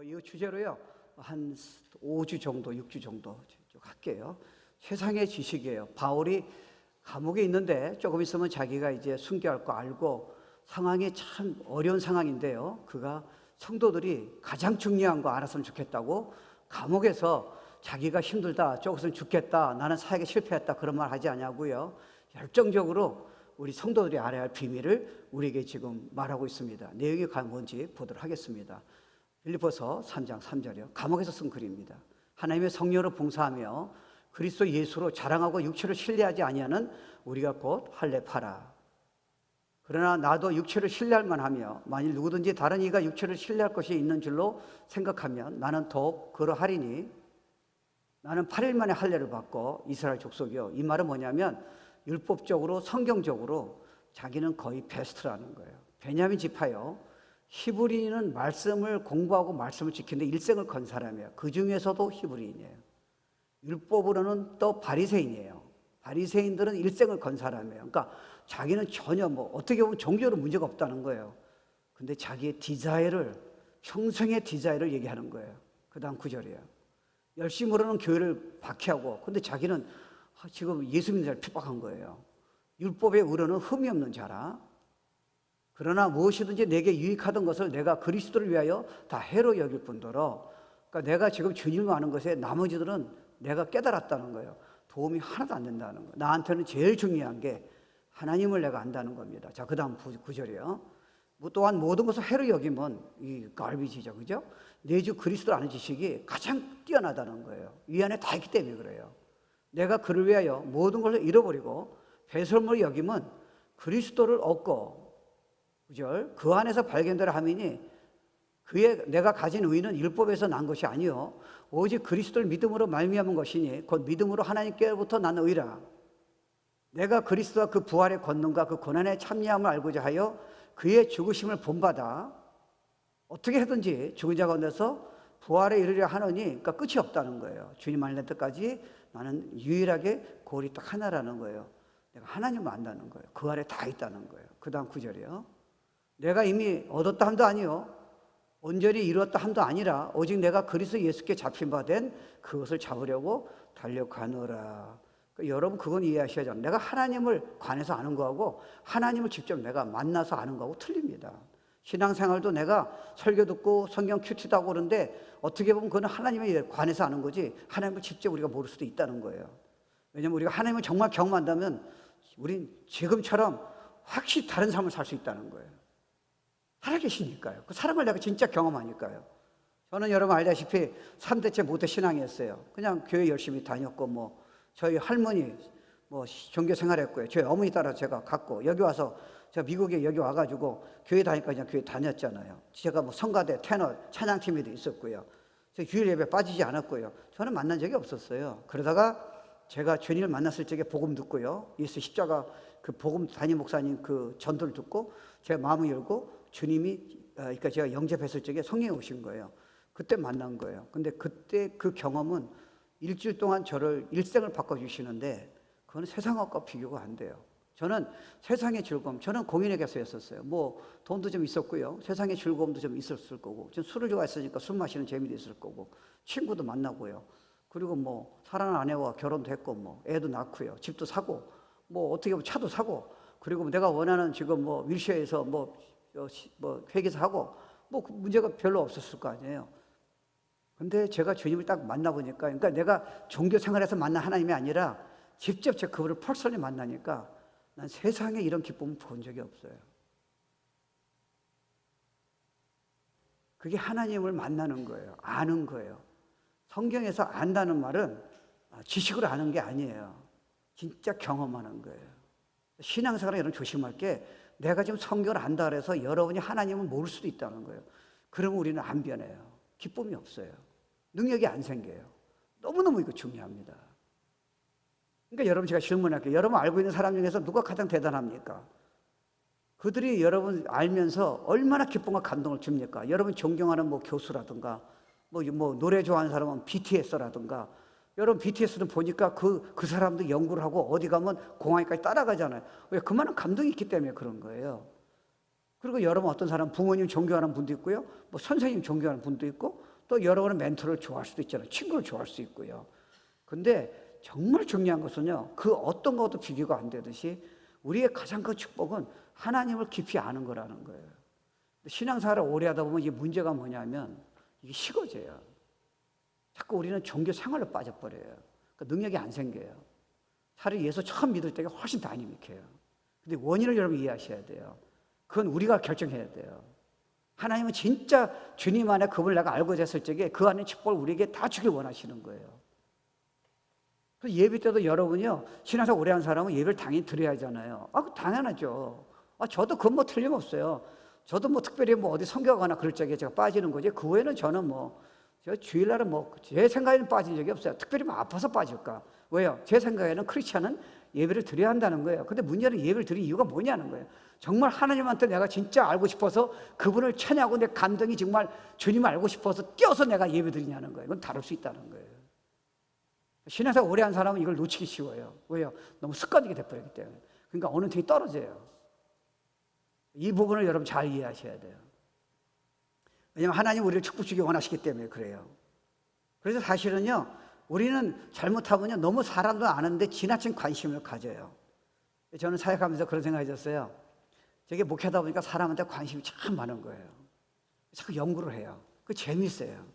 이 주제로요, 한 5주 정도, 6주 정도 쭉 할게요. 세상의 지식이에요. 바울이 감옥에 있는데 조금 있으면 자기가 이제 순교할 거 알고 상황이 참 어려운 상황인데요. 그가 성도들이 가장 중요한 거 알았으면 좋겠다고 감옥에서 자기가 힘들다, 조금은 죽겠다, 나는 사역에 실패했다, 그런 말 하지 않냐고요. 열정적으로 우리 성도들이 알아야 할 비밀을 우리에게 지금 말하고 있습니다. 내용이 뭔지 보도록 하겠습니다. 빌립보서 3장 3절이요. 감옥에서 쓴 글입니다. 하나님의 성령으로 봉사하며 그리스도 예수로 자랑하고 육체를 신뢰하지 아니하는 우리가 곧 할례파라. 그러나 나도 육체를 신뢰할 만하며 만일 누구든지 다른 이가 육체를 신뢰할 것이 있는 줄로 생각하면 나는 더욱 그러하리니 나는 8일 만에 할례를 받고 이스라엘 족속이요. 이 말은 뭐냐면 율법적으로 성경적으로 자기는 거의 베스트라는 거예요. 베냐민 지파요. 히브리인은 말씀을 공부하고 말씀을 지키는데 일생을 건 사람이에요. 그 중에서도 히브리인이에요. 율법으로는 또 바리새인이에요. 바리새인들은 일생을 건 사람이에요. 그러니까 자기는 전혀 어떻게 보면 종교로 문제가 없다는 거예요. 근데 자기의 디자이어를, 평생의 디자이어를 얘기하는 거예요. 그 다음 9절이에요. 열심으로는 교회를 박해하고, 근데 자기는 지금 예수 믿는 자를 핍박한 거예요. 율법의 의로는 흠이 없는 자라. 그러나 무엇이든지 내게 유익하던 것을 내가 그리스도를 위하여 다 해로 여길 뿐더러, 그러니까 내가 지금 주님을 아는 것에 나머지들은 내가 깨달았다는 거예요. 도움이 하나도 안 된다는 거예요. 나한테는 제일 중요한 게 하나님을 내가 안다는 겁니다. 자, 그 다음 9절이요. 또한 모든 것을 해로 여기면 이 갈비지죠, 그죠? 내 주 그리스도를 아는 지식이 가장 뛰어나다는 거예요. 이 안에 다 있기 때문에 그래요. 내가 그를 위하여 모든 것을 잃어버리고 배설물을 여기면 그리스도를 얻고, 9절, 그 안에서 발견되라 하미니 내가 가진 의는 율법에서 난 것이 아니요 오직 그리스도를 믿음으로 말미암은 것이니 곧 믿음으로 하나님께로부터 난 의라. 내가 그리스도와 그 부활의 권능과 그 고난의 참여함을 알고자 하여 그의 죽으심을 본받아 어떻게 하든지 죽은 자 가운데서 부활에 이르려 하느니, 그러니까 끝이 없다는 거예요. 주님 만날 때까지 나는 유일하게 골이 딱 하나라는 거예요. 내가 하나님을 안다는 거예요. 그 안에 다 있다는 거예요. 그 다음 9절이요. 내가 이미 얻었다 함도 아니요 온전히 이루었다 함도 아니라 오직 내가 그리스도 예수께 잡힌 바 된 그것을 잡으려고 달려가노라. 그러니까 여러분 그건 이해하셔야 돼요. 내가 하나님을 관해서 아는 거하고 하나님을 직접 내가 만나서 아는 거하고 틀립니다. 신앙생활도 내가 설교 듣고 성경 큐티도 하고 그러는데 어떻게 보면 그건 하나님에 관해서 아는 거지 하나님을 직접 우리가 모를 수도 있다는 거예요. 왜냐하면 우리가 하나님을 정말 경험한다면 우린 지금처럼 확실히 다른 삶을 살 수 있다는 거예요. 살아계시니까요. 그 사랑을 내가 진짜 경험하니까요. 저는 여러분 알다시피 3대째 모태 신앙이었어요. 그냥 교회 열심히 다녔고 저희 할머니 종교 생활했고요. 저희 어머니 따라 제가 갔고 여기 와서 제가 미국에 여기 와가지고 교회 다니까 그냥 교회 다녔잖아요. 제가 성가대, 테너, 찬양팀에도 있었고요. 제가 주일 예배 빠지지 않았고요. 저는 만난 적이 없었어요. 그러다가 제가 주님을 만났을 적에 복음 듣고요. 예수 십자가 그 복음 담임 목사님 그 전도를 듣고 제 마음을 열고 주님이, 그러니까 제가 영접했을 적에 성령이 오신 거예요. 그때 만난 거예요. 근데 그때 그 경험은 일주일 동안 저를 일생을 바꿔주시는데 그건 세상과 비교가 안 돼요. 저는 세상의 즐거움, 저는 공인회계사였었어요. 돈도 좀 있었고요. 세상의 즐거움도 좀 있었을 거고, 전 술을 좋아했으니까 술 마시는 재미도 있을 거고, 친구도 만나고요. 그리고 사랑하는 아내와 결혼도 했고, 애도 낳고요. 집도 사고, 어떻게 보면 차도 사고, 그리고 내가 원하는 지금 윌쉐어에서 회계사 하고, 문제가 별로 없었을 거 아니에요. 근데 제가 주님을 딱 만나보니까, 그러니까 내가 종교 생활에서 만난 하나님이 아니라 직접 제가 그분을 퍼스널리 만나니까 난 세상에 이런 기쁨을 본 적이 없어요. 그게 하나님을 만나는 거예요. 아는 거예요. 성경에서 안다는 말은 지식으로 아는 게 아니에요. 진짜 경험하는 거예요. 신앙생활에 여러분 조심할 게 내가 지금 성경을 안다 그래서 여러분이 하나님을 모를 수도 있다는 거예요. 그러면 우리는 안 변해요. 기쁨이 없어요. 능력이 안 생겨요. 너무너무 이거 중요합니다. 그러니까 여러분 제가 질문할게요. 여러분 알고 있는 사람 중에서 누가 가장 대단합니까? 그들이 여러분 알면서 얼마나 기쁨과 감동을 줍니까? 여러분 존경하는 교수라든가 노래 좋아하는 사람은 BTS라든가 여러분 BTS는 보니까 그 사람도 연구를 하고 어디 가면 공항에까지 따라가잖아요. 왜? 그만한 감동이 있기 때문에 그런 거예요. 그리고 여러분 어떤 사람 부모님 존경하는 분도 있고요. 선생님 존경하는 분도 있고 또 여러분은 멘토를 좋아할 수도 있잖아요. 친구를 좋아할 수 있고요. 근데 정말 중요한 것은요, 그 어떤 것도 비교가 안 되듯이 우리의 가장 큰 축복은 하나님을 깊이 아는 거라는 거예요. 신앙생활을 오래 하다 보면 이게 문제가 뭐냐면 이게 식어져요. 자꾸 우리는 종교 생활로 빠져버려요. 그러니까 능력이 안 생겨요. 차라리 예수 처음 믿을 때가 훨씬 다이내믹해요. 근데 원인을 여러분 이해하셔야 돼요. 그건 우리가 결정해야 돼요. 하나님은 진짜 주님 안에 그분을 내가 알고 됐을 적에 그 안에 축복을 우리에게 다 주길 원하시는 거예요. 그래서 예배 때도 여러분이요, 신앙생활 오래 한 사람은 예배를 당연히 드려야 하잖아요. 당연하죠. 저도 그건 뭐 틀림없어요. 저도 뭐 특별히 뭐 어디 성교하거나 그럴 적에 제가 빠지는 거지. 그 외에는 저는 뭐, 제가 주일날은 뭐, 제 생각에는 빠진 적이 없어요. 특별히 뭐 아파서 빠질까. 왜요? 제 생각에는 크리스찬은 예배를 드려야 한다는 거예요. 근데 문제는 예배를 드릴 이유가 뭐냐는 거예요. 정말 하나님한테 내가 진짜 알고 싶어서 그분을 찬양하고 내 감동이 정말 주님을 알고 싶어서 뛰어서 내가 예배 드리냐는 거예요. 이건 다를 수 있다는 거예요. 신앙생활 오래 한 사람은 이걸 놓치기 쉬워요. 왜요? 너무 습관되게 돼버렸기 때문에. 그러니까 어느 틈이 떨어져요. 이 부분을 여러분 잘 이해하셔야 돼요. 왜냐하면 하나님 우리를 축복 주기 원하시기 때문에 그래요. 그래서 사실은요, 우리는 잘못하면요, 너무 사람도 아는데 지나친 관심을 가져요. 저는 사역하면서 그런 생각이 들었어요. 저게 목회하다 보니까 사람한테 관심이 참 많은 거예요. 자꾸 연구를 해요. 그 재미있어요.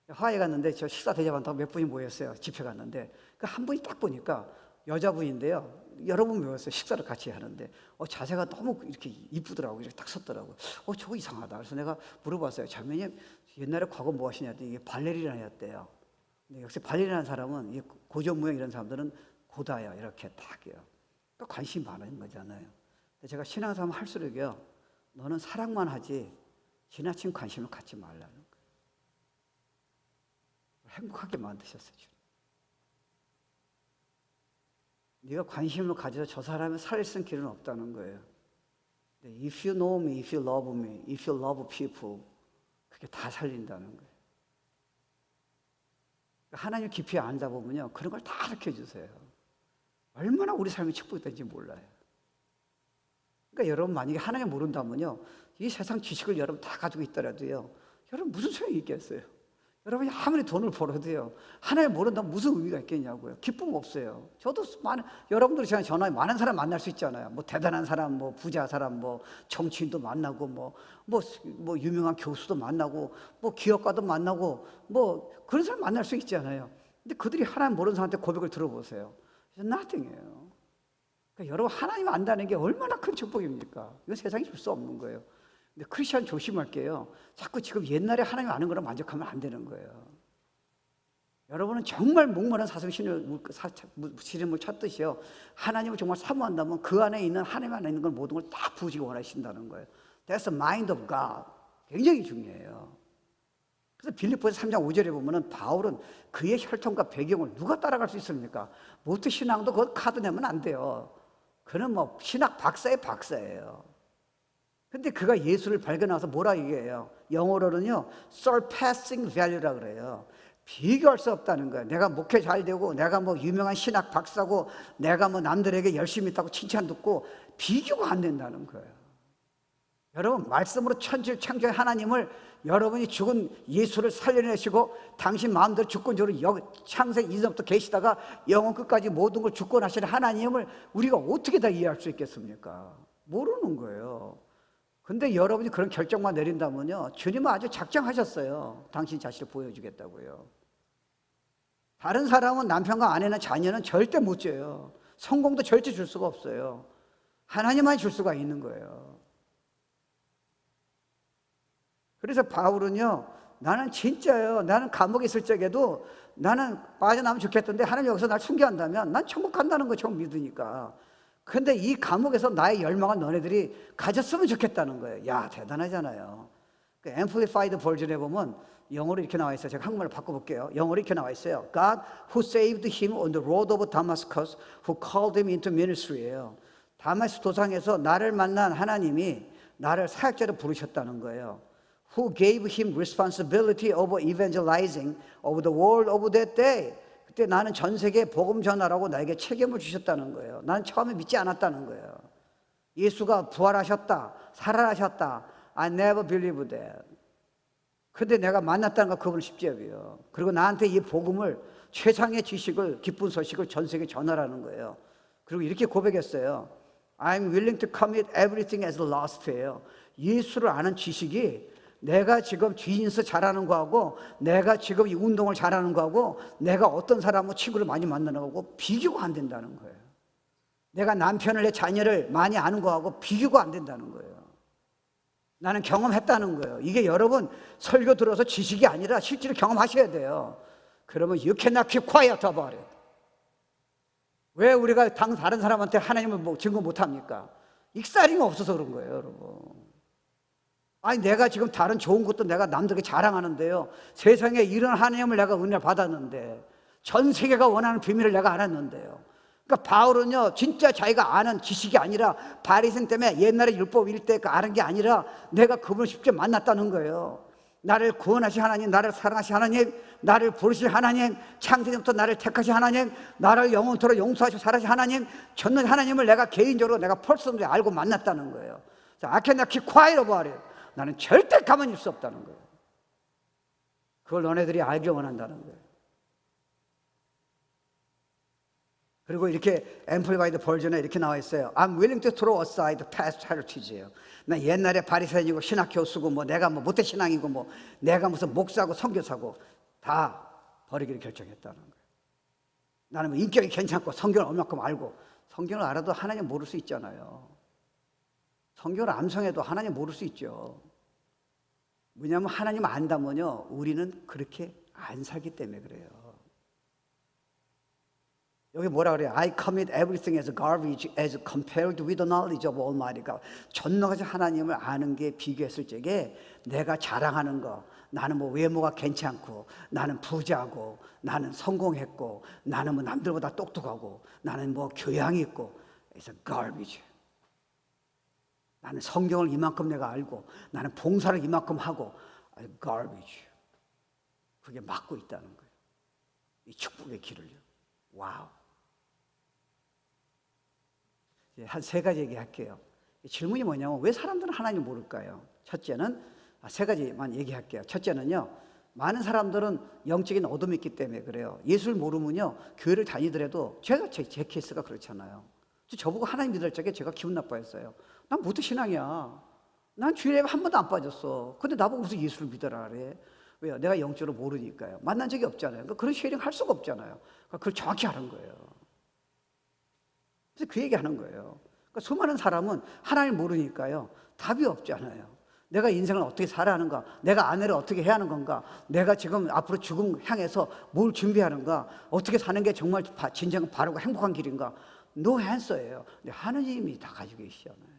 하와이 갔는데 저 식사 대접한다고 몇 분이 모였어요. 집회 갔는데 그 한 분이 딱 보니까 여자분인데요. 여러 분 모였어요. 식사를 같이 하는데 자세가 너무 이렇게 이쁘더라고요. 이렇게 딱 섰더라고요. 저거 이상하다. 그래서 내가 물어봤어요. 자매님 옛날에 과거 뭐 하시냐 했더니 이게 발레리나였대요. 근데 역시 발레리나는 사람은 이 고전 무용 이런 사람들은 고다요. 이렇게 딱이요. 또 관심이 많은 거잖아요. 근데 제가 신앙생활 할수록요, 너는 사랑만 하지 지나친 관심을 갖지 말라는 거예요. 행복하게 만드셨어요. 네가 관심을 가져서 저 사람을 살릴 수 있는 길은 없다는 거예요. If you know me, if you love me, if you love people, 그게 다 살린다는 거예요. 하나님 깊이 앉아 보면요, 그런 걸 다 가르쳐 주세요. 얼마나 우리 삶이 축복이 된지 몰라요. 그러니까 여러분 만약에 하나님 모른다면요, 이 세상 지식을 여러분 다 가지고 있더라도요, 여러분 무슨 소용이 있겠어요? 여러분이 아무리 돈을 벌어도요, 하나님 모른다면 무슨 의미가 있겠냐고요. 기쁨 없어요. 저도 여러분들이 제가 전화에 많은 사람 만날 수 있잖아요. 뭐 대단한 사람, 뭐 부자 사람, 뭐 정치인도 만나고, 뭐 유명한 교수도 만나고, 뭐 기업가도 만나고, 뭐 그런 사람 만날 수 있잖아요. 근데 그들이 하나님 모르는 사람한테 고백을 들어보세요. nothing이에요. 그러니까 여러분 하나님 안다는 게 얼마나 큰 축복입니까? 이건 세상에 줄 수 없는 거예요. 근데 크리스천 조심할게요. 자꾸 지금 옛날에 하나님 아는 거로 만족하면 안 되는 거예요. 여러분은 정말 목마른 시름을 찾듯이요, 하나님을 정말 사모한다면 그 안에 있는 하나님 안에 있는 걸 모든 걸 다 부으시기 원하신다는 거예요. That's the mind of God. 굉장히 중요해요. 그래서 빌립보서 3장 5절에 보면은 바울은 그의 혈통과 배경을 누가 따라갈 수 있습니까? 모태 신앙도 그 카드 내면 안 돼요. 그는 뭐 신학 박사의 박사예요. 근데 그가 예수를 발견해서 뭐라 얘기해요? 영어로는요, surpassing value라 그래요. 비교할 수 없다는 거예요. 내가 목회 잘 되고, 내가 뭐 유명한 신학 박사고, 내가 뭐 남들에게 열심히 있다고 칭찬 듣고, 비교가 안 된다는 거예요. 여러분, 말씀으로 천지를 창조한 하나님을 여러분이 죽은 예수를 살려내시고, 당신 마음대로 주권적으로 창세 이전부터 계시다가 영원 끝까지 모든 걸 주권하시는 하나님을 우리가 어떻게 다 이해할 수 있겠습니까? 모르는 거예요. 근데 여러분이 그런 결정만 내린다면요, 주님은 아주 작정하셨어요. 당신 자신을 보여주겠다고요. 다른 사람은 남편과 아내나 자녀는 절대 못 줘요. 성공도 절대 줄 수가 없어요. 하나님만 줄 수가 있는 거예요. 그래서 바울은요, 나는 진짜요, 나는 감옥에 있을 적에도 나는 빠져나오면 좋겠던데 하나님 여기서 날 순교한다면 난 천국 간다는 거 처음 믿으니까. 근데 이 감옥에서 나의 열망을 너네들이 가졌으면 좋겠다는 거예요. 야, 대단하잖아요. 그 Amplified 버전에 보면 영어로 이렇게 나와 있어요. 제가 한국말로 바꿔볼게요. 영어로 이렇게 나와 있어요. God who saved him on the road of Damascus, who called him into ministry예요. 다마스 도상에서 나를 만난 하나님이 나를 사역자로 부르셨다는 거예요. Who gave him responsibility over evangelizing over the world of that day. 그때 나는 전 세계에 복음 전하라고 나에게 책임을 주셨다는 거예요. 나는 처음에 믿지 않았다는 거예요. 예수가 부활하셨다, 살아나셨다. I never believed that. 근데 내가 만났다는 거 그분을 십지업이에요. 그리고 나한테 이 복음을, 최상의 지식을, 기쁜 소식을 전 세계에 전하라는 거예요. 그리고 이렇게 고백했어요. I'm willing to commit everything as lost예요. 예수를 아는 지식이 내가 지금 비즈니스 잘하는 거하고, 내가 지금 이 운동을 잘하는 거하고, 내가 어떤 사람하고 친구를 많이 만나는 거하고 비교가 안 된다는 거예요. 내가 남편을, 내 자녀를 많이 아는 거하고 비교가 안 된다는 거예요. 나는 경험했다는 거예요. 이게 여러분 설교 들어서 지식이 아니라 실제로 경험하셔야 돼요. 그러면 you cannot keep quiet about it. 왜 우리가 다른 사람한테 하나님을 뭐 증거 못합니까? 익사링이 없어서 그런 거예요, 여러분. 아니, 내가 지금 다른 좋은 것도 내가 남들에게 자랑하는데요, 세상에 이런 하나님을 내가 은혜를 받았는데, 전 세계가 원하는 비밀을 내가 알았는데요. 그러니까 바울은요, 진짜 자기가 아는 지식이 아니라 바리새인 때문에 옛날에 율법 읽을 때 아는 게 아니라 내가 그분을 직접 만났다는 거예요. 나를 구원하신 하나님, 나를 사랑하신 하나님, 나를 부르신 하나님, 창세전부터 나를 택하신 하나님, 나를 영원토록 용서하시고 사랑하신 하나님, 전능 하나님을 내가 개인적으로 내가 퍼스널리 알고 만났다는 거예요. I cannot keep quiet about it. 나는 절대 가만히 있을 수 없다는 거예요. 그걸 너네들이 알기 원한다는 거예요. 그리고 이렇게 앰플리파이드 버전에 이렇게 나와 있어요. I'm willing to throw aside past heritage예요. 나 옛날에 바리새인이고 신학교수고 뭐 내가 뭐 모태 신앙이고 뭐 내가 무슨 목사고 선교사고 다 버리기로 결정했다는 거예요. 나는 뭐 인격이 괜찮고 성경을 얼마큼 알고, 성경을 알아도 하나님 모를 수 있잖아요. 성경을 암송해도 하나님 모를 수 있죠. 왜냐하면 하나님 안다면요, 우리는 그렇게 안 살기 때문에 그래요. 여기 뭐라 그래요? I commit everything as garbage as compared with the knowledge of Almighty God. 전능하신 하나님을 아는 게 비교했을 적에 내가 자랑하는 거, 나는 뭐 외모가 괜찮고, 나는 부자고, 나는 성공했고, 나는 뭐 남들보다 똑똑하고, 나는 뭐 교양이 있고, it's garbage. 나는 성경을 이만큼 내가 알고, 나는 봉사를 이만큼 하고, garbage. 그게 막고 있다는 거예요. 이 축복의 길을요. 와우. 한 세 가지 얘기할게요. 질문이 뭐냐면 왜 사람들은 하나님을 모를까요? 첫째는 세 가지만 얘기할게요. 첫째는요, 많은 사람들은 영적인 어둠이 있기 때문에 그래요. 예수를 모르면요, 교회를 다니더라도 제 케이스가 그렇잖아요. 저보고 하나님 믿을 적에 제가 기분 나빠했어요. 난 모태 신앙이야. 난 주일에 한 번도 안 빠졌어. 근데 나보고 무슨 예수를 믿어라 그래. 왜요? 내가 영적으로 모르니까요. 만난 적이 없잖아요. 그러니까 그런 쉐어링 할 수가 없잖아요. 그러니까 그걸 정확히 하는 거예요. 그래서 그 얘기 하는 거예요. 그러니까 수많은 사람은 하나님을 모르니까요, 답이 없잖아요. 내가 인생을 어떻게 살아야 하는가? 내가 아내를 어떻게 해야 하는 건가? 내가 지금 앞으로 죽음 향해서 뭘 준비하는가? 어떻게 사는 게 정말 진정 바르고 행복한 길인가? No answer예요. 근데 하느님이 다 가지고 계시잖아요.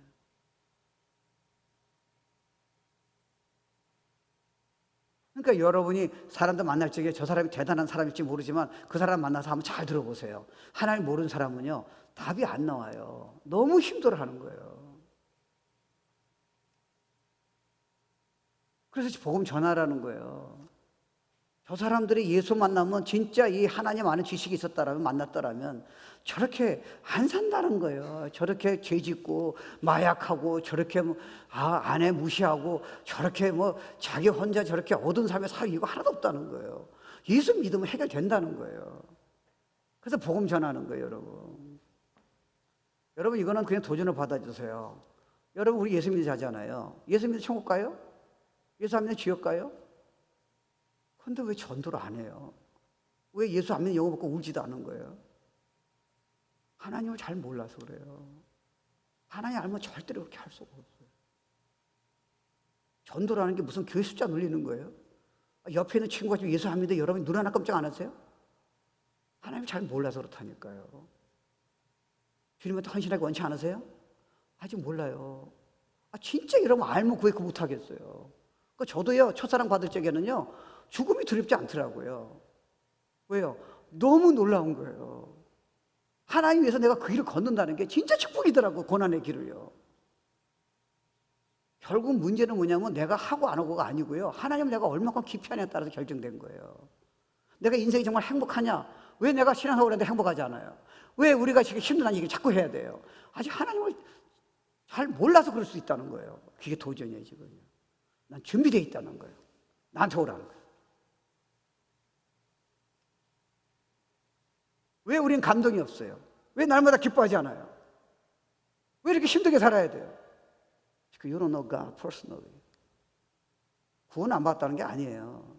그러니까 여러분이 사람들 만날 적에 저 사람이 대단한 사람일지 모르지만 그 사람 만나서 한번 잘 들어보세요. 하나님 모르는 사람은요, 답이 안 나와요. 너무 힘들어하는 거예요. 그래서 복음 전하라는 거예요. 저 사람들이 예수 만나면 진짜 이 하나님 아는 지식이 있었다라면, 만났더라면 저렇게 안 산다는 거예요. 저렇게 죄 짓고 마약하고 저렇게 아내 무시하고 저렇게 자기 혼자 저렇게 어두운 삶에 살 이유가 하나도 없다는 거예요. 예수 믿으면 해결된다는 거예요. 그래서 복음 전하는 거예요, 여러분. 여러분, 이거는 그냥 도전을 받아주세요. 여러분, 우리 예수 믿으잖아요. 예수 믿으면 천국 가요? 예수 안 믿으면 지옥 가요? 근데 왜 전도를 안 해요? 왜 예수 안 믿는 영혼 먹고 울지도 않는 거예요? 하나님을 잘 몰라서 그래요. 하나님 알면 절대로 그렇게 할 수가 없어요. 전도라는 게 무슨 교회 숫자 늘리는 거예요? 옆에 있는 친구가 지금 예수 안 믿는데 여러분이 눈 하나 깜짝 안 하세요? 하나님을 잘 몰라서 그렇다니까요. 주님한테 헌신하기 원치 않으세요? 아직 몰라요. 진짜 여러분 알면 구획 못 하겠어요. 저도요, 첫사랑 받을 적에는요, 죽음이 두렵지 않더라고요. 왜요? 너무 놀라운 거예요. 하나님 위해서 내가 그 길을 걷는다는 게 진짜 축복이더라고요. 고난의 길을요. 결국 문제는 뭐냐면 내가 하고 안 하고가 아니고요, 하나님 내가 얼마큼 깊이 하냐에 따라서 결정된 거예요. 내가 인생이 정말 행복하냐? 왜 내가 신앙생활을 했는데 행복하지 않아요? 왜 우리가 지금 힘든 얘기를 자꾸 해야 돼요? 아직 하나님을 잘 몰라서 그럴 수 있다는 거예요. 그게 도전이에요, 지금. 난 준비되어 있다는 거예요. 나한테 오라는 거예요. 왜 우린 감동이 없어요? 왜 날마다 기뻐하지 않아요? 왜 이렇게 힘들게 살아야 돼요? You don't know God personally. 구원 안 받았다는 게 아니에요.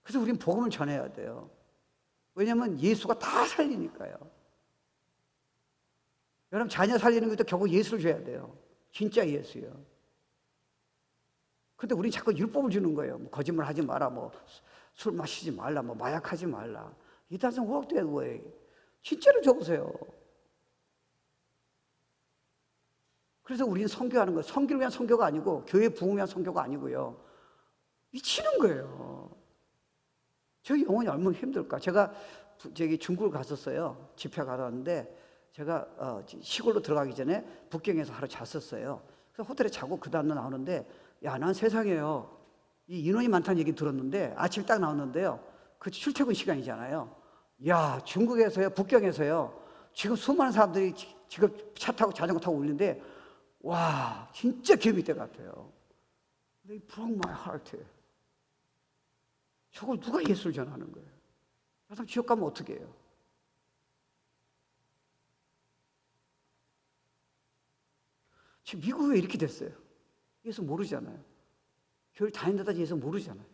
그래서 우린 복음을 전해야 돼요. 왜냐하면 예수가 다 살리니까요. 여러분 자녀 살리는 것도 결국 예수를 줘야 돼요. 진짜 예수요. 근데 우린 자꾸 율법을 주는 거예요. 뭐 거짓말 하지 마라, 뭐 술 마시지 말라, 뭐 마약하지 말라. It doesn't work that way. 진짜로 줘보세요. 그래서 우리는 선교하는 거예요. 선교를 위한 선교가 아니고 교회 부흥을 위한 선교가 아니고요. 미치는 거예요. 저 영혼이 얼마나 힘들까. 제가 저기 중국을 갔었어요. 집회 가러 왔는데 제가 시골로 들어가기 전에 북경에서 하루 잤었어요. 그래서 호텔에 자고 그 다음날 나오는데 야, 난 세상에요. 이 인원이 많다는 얘기 들었는데 아침에 딱 나왔는데요. 그 출퇴근 시간이잖아요. 야, 중국에서요, 북경에서요. 지금 수많은 사람들이 지금 차 타고 자전거 타고 오는데 와, 진짜 기업이 때 같아요. They broke my heart. 저걸 누가 예수를 전하는 거예요? 저 사람 지옥 가면 어떻게 해요? 지금 미국이 왜 이렇게 됐어요? 예수 모르잖아요. 교회를 다닌다다 예수 모르잖아요.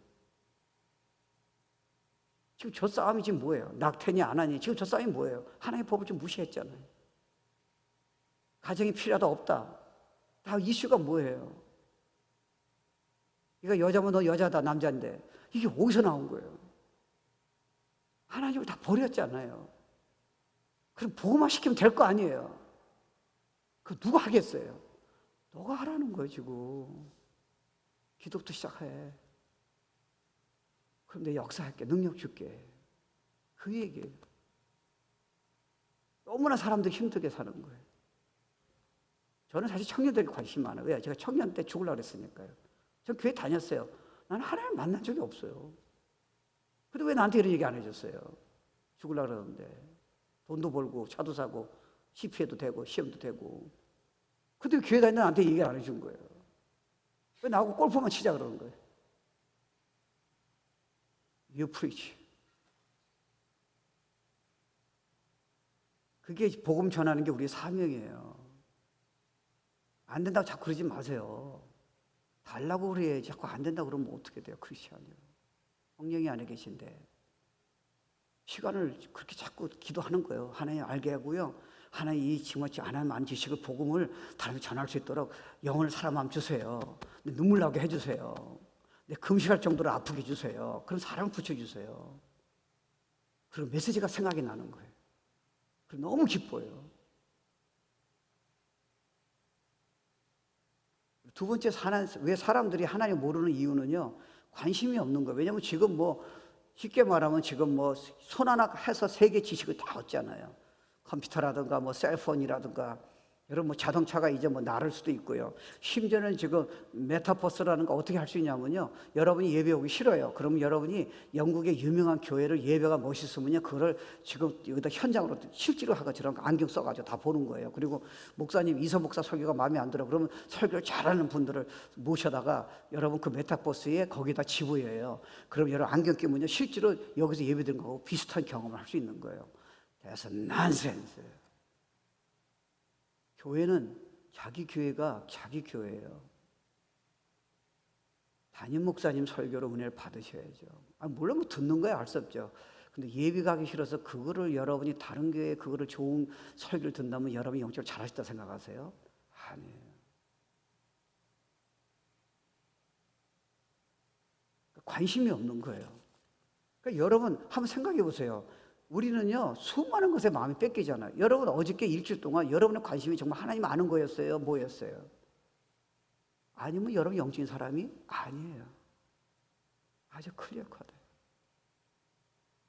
지금 저 싸움이 지금 뭐예요? 낙태니 안 하니? 지금 저 싸움이 뭐예요? 하나님의 법을 좀 무시했잖아요. 가정이 필요하다 없다. 다 이슈가 뭐예요? 이거 여자면 너 여자다 남자인데 이게 어디서 나온 거예요? 하나님을 다 버렸잖아요. 그럼 복음화 시키면 될 거 아니에요? 그 누가 하겠어요? 너가 하라는 거예요 지금. 기도부터 시작해. 그럼 내가 역사할게. 능력 줄게. 그 얘기예요. 너무나 사람들이 힘들게 사는 거예요. 저는 사실 청년들이 관심이 많아요. 왜? 제가 청년 때 죽으려고 그랬으니까요. 전 교회 다녔어요. 나는 하나님 만난 적이 없어요. 근데 왜 나한테 이런 얘기 안 해줬어요? 죽으려고 그러는데. 돈도 벌고 차도 사고 CPA도 되고 시험도 되고. 근데 교회 다니는 나한테 얘기 안 해준 거예요. 왜 나하고 골프만 치자 그러는 거예요? You preach. 그게 복음 전하는 게 우리의 사명이에요. 안 된다고 자꾸 그러지 마세요. 달라고 그래. 자꾸 안 된다고 그러면 어떻게 돼요? 크리스찬이요. 성령이 안에 계신데. 시간을 그렇게 자꾸 기도하는 거예요. 하나님 알게 하고요. 하나님 이 지금같이 하나님 안 지식을 복음을 다른 전할 수 있도록 영혼을 사람 마음 주세요. 눈물 나게 해주세요. 금식할 정도로 아프게 해주세요. 그럼 사람을 붙여주세요. 그리고 메시지가 생각이 나는 거예요. 그리고 너무 기뻐요. 두 번째, 왜 사람들이 하나님 모르는 이유는요, 관심이 없는 거예요. 왜냐하면 지금 뭐 쉽게 말하면 지금 뭐 손 하나 해서 세계 지식을 다 얻잖아요. 컴퓨터라든가 뭐 셀폰이라든가 여러분 뭐 자동차가 이제 뭐 나를 수도 있고요. 심지어는 지금 메타버스라는 거 어떻게 할 수 있냐면요. 여러분이 예배 오기 싫어요. 그러면 여러분이 영국의 유명한 교회를 예배가 멋있으면요. 그거를 지금 여기다 현장으로 실제로 하고 저런 안경 써가지고 다 보는 거예요. 그리고 목사님 이서 목사 설교가 마음에 안 들어. 그러면 설교를 잘하는 분들을 모셔다가 여러분 그 메타버스에 거기다 지부해요. 그럼 여러분 안경 끼면요. 실제로 여기서 예배 드린 거하고 비슷한 경험을 할 수 있는 거예요. 그래서 난센스. 교회는 자기 교회가 자기 교회예요. 담임 목사님 설교로 은혜를 받으셔야죠. 물론 뭐 듣는 거야 알 수 없죠. 근데 예배 가기 싫어서 그거를 여러분이 다른 교회에 그거를 좋은 설교를 듣는다면 여러분이 영적으로 잘하셨다 생각하세요? 아니에요. 관심이 없는 거예요. 그러니까 여러분 한번 생각해 보세요. 우리는요 수많은 것에 마음이 뺏기잖아요. 여러분 어저께 일주일 동안 여러분의 관심이 정말 하나님 아는 거였어요? 뭐였어요? 아니면 여러분 영적인 사람이 아니에요. 아주 클리어하다.